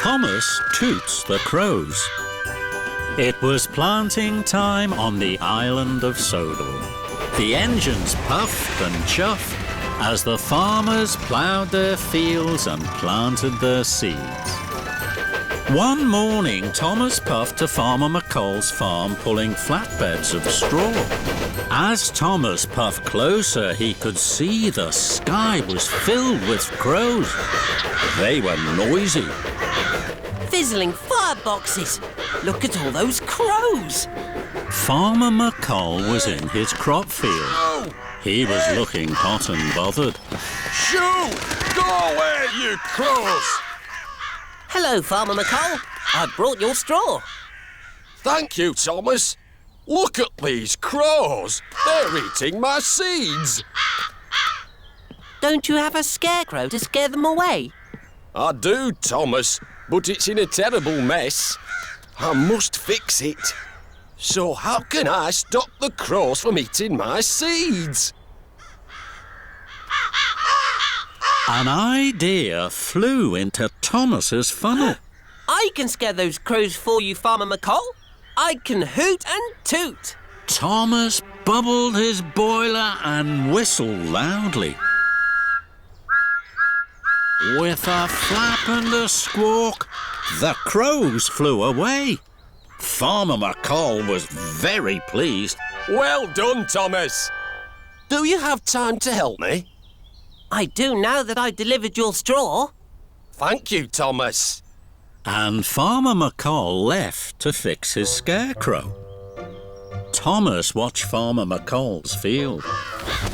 Thomas Toots the crows. It was planting time on the Island of Sodor. The engines puffed and chuffed as the farmers ploughed their fields and planted their seeds. One morning, Thomas puffed to Farmer McColl's farm pulling flatbeds of straw. As Thomas puffed closer, he could see the sky was filled with crows. They were noisy. Fizzling fireboxes! Look at all those crows! Farmer McColl was in his crop field. He was looking hot and bothered. Shoo! Go away, you crows! Hello, Farmer McColl. I've brought your straw. Thank you, Thomas. Look at these crows. They're eating my seeds. Don't you have a scarecrow to scare them away? I do, Thomas, but it's in a terrible mess. I must fix it. So how can I stop the crows from eating my seeds? An idea flew into Thomas's funnel. I can scare those crows for you, Farmer McColl. I can hoot and toot. Thomas bubbled his boiler and whistled loudly. With a flap and a squawk, the crows flew away. Farmer McColl was very pleased. Well done, Thomas. Do you have time to help me? I do now that I've delivered your straw. Thank you, Thomas. And Farmer McColl left to fix his scarecrow. Thomas watched Farmer McColl's field.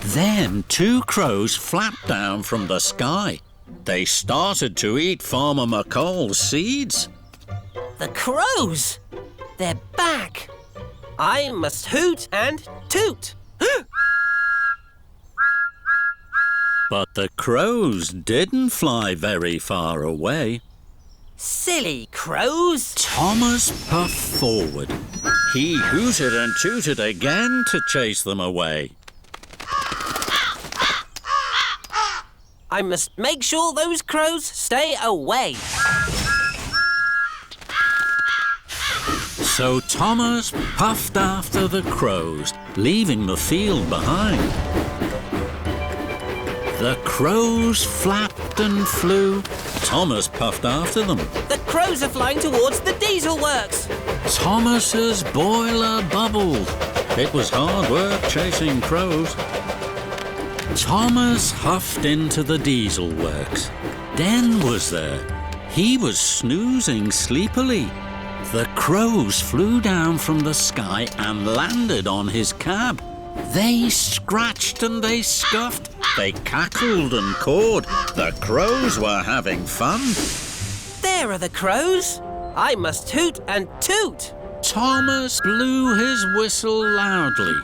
Then 2 crows flapped down from the sky. They started to eat Farmer McColl's seeds. The crows! They're back. I must hoot and toot. But the crows didn't fly very far away. Silly crows! Thomas puffed forward. He hooted and tooted again to chase them away. I must make sure those crows stay away. So Thomas puffed after the crows, leaving the field behind. The crows flapped and flew. Thomas puffed after them. The crows are flying towards the diesel works. Thomas's boiler bubbled. It was hard work chasing crows. Thomas huffed into the diesel works. Den was there. He was snoozing sleepily. The crows flew down from the sky and landed on his cab. They scratched and they scuffed. They cackled and cawed. The crows were having fun. There are the crows. I must hoot and toot. Thomas blew his whistle loudly.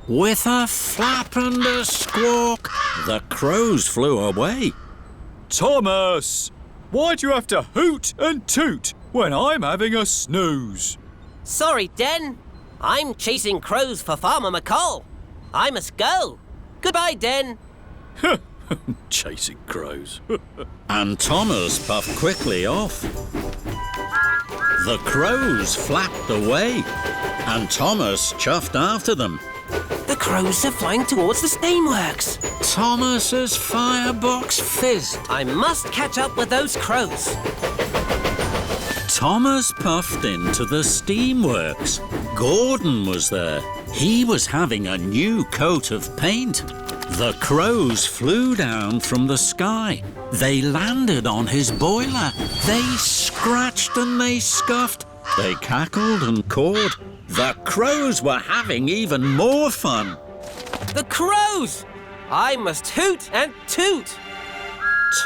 With a flap and a squawk, the crows flew away. Thomas! Why do you have to hoot and toot when I'm having a snooze? Sorry, Den. I'm chasing crows for Farmer McColl. I must go. Goodbye, Den. Chasing crows. And Thomas puffed quickly off. The crows flapped away, and Thomas chuffed after them. The crows are flying towards the steamworks. Thomas's firebox fizzed. I must catch up with those crows. Thomas puffed into the steamworks. Gordon was there. He was having a new coat of paint. The crows flew down from the sky. They landed on his boiler. They scratched and they scuffed. They cackled and cawed. The crows were having even more fun. The crows! I must hoot and toot.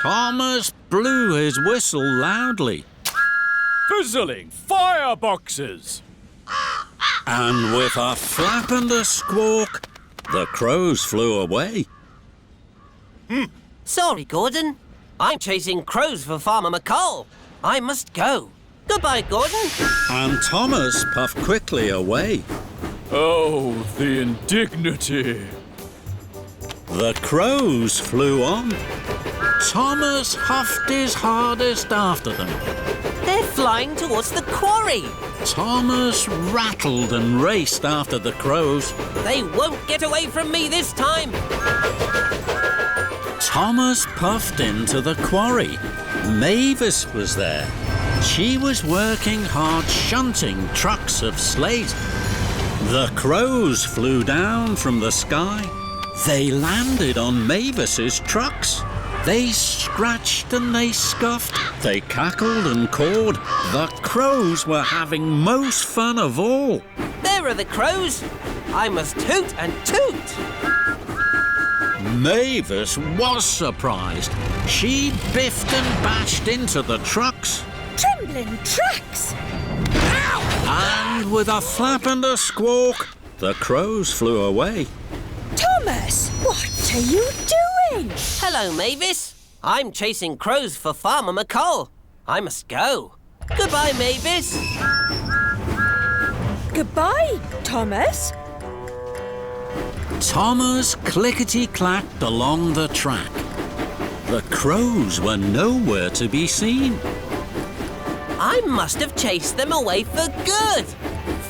Thomas blew his whistle loudly. Fizzling fireboxes! And with a flap and a squawk, the crows flew away. Sorry, Gordon. I'm chasing crows for Farmer McColl. I must go. Goodbye, Gordon. And Thomas puffed quickly away. Oh, the indignity. The crows flew on. Thomas huffed his hardest after them. They're flying towards the quarry. Thomas rattled and raced after the crows. They won't get away from me this time. Thomas puffed into the quarry. Mavis was there. She was working hard shunting trucks of slate. The crows flew down from the sky. They landed on Mavis's trucks. They scratched and they scuffed. They cackled and cawed. The crows were having most fun of all. There are the crows. I must hoot and toot. Mavis was surprised. She biffed and bashed into the trucks. Trembling trucks! And with a flap and a squawk, the crows flew away. Thomas, what are you doing? Hello, Mavis. I'm chasing crows for Farmer McColl. I must go. Goodbye, Mavis. Goodbye, Thomas. Thomas clickety-clacked along the track. The crows were nowhere to be seen. I must have chased them away for good.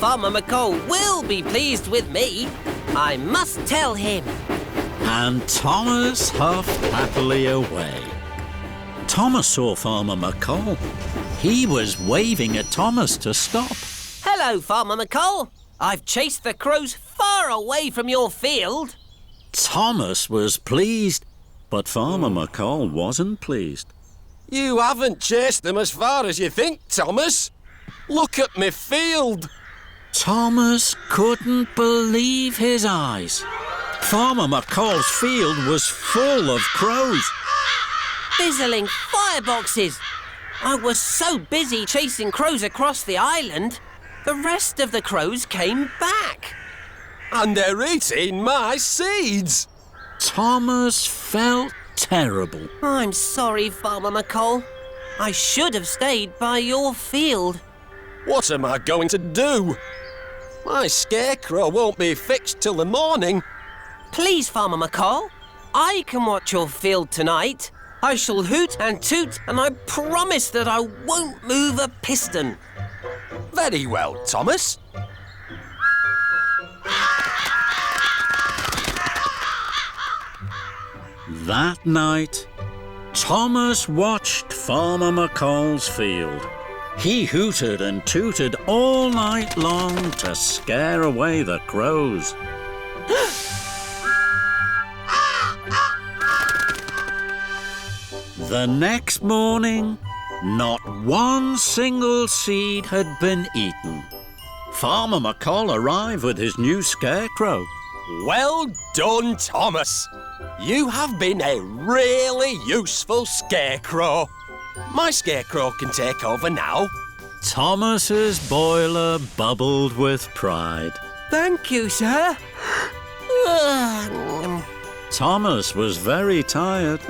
Farmer McColl will be pleased with me. I must tell him. And Thomas huffed happily away. Thomas saw Farmer McColl. He was waving at Thomas to stop. Hello, Farmer McColl. I've chased the crows far away from your field. Thomas was pleased, but Farmer McColl wasn't pleased. You haven't chased them as far as you think, Thomas. Look at me field. Thomas couldn't believe his eyes. Farmer McColl's field was full of crows. Fizzling fireboxes. I was so busy chasing crows across the island, the rest of the crows came back. And they're eating my seeds. Thomas felt terrible. I'm sorry, Farmer McColl. I should have stayed by your field. What am I going to do? My scarecrow won't be fixed till the morning. Please, Farmer McColl, I can watch your field tonight. I shall hoot and toot, and I promise that I won't move a piston. Very well, Thomas. That night, Thomas watched Farmer McColl's field. He hooted and tooted all night long to scare away the crows. The next morning, not one single seed had been eaten. Farmer McColl arrived with his new scarecrow. Well done, Thomas. You have been a really useful scarecrow. My scarecrow can take over now. Thomas's boiler bubbled with pride. Thank you, sir. Thomas was very tired.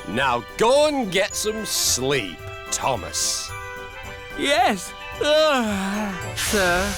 Now go and get some sleep, Thomas. Yes, sir.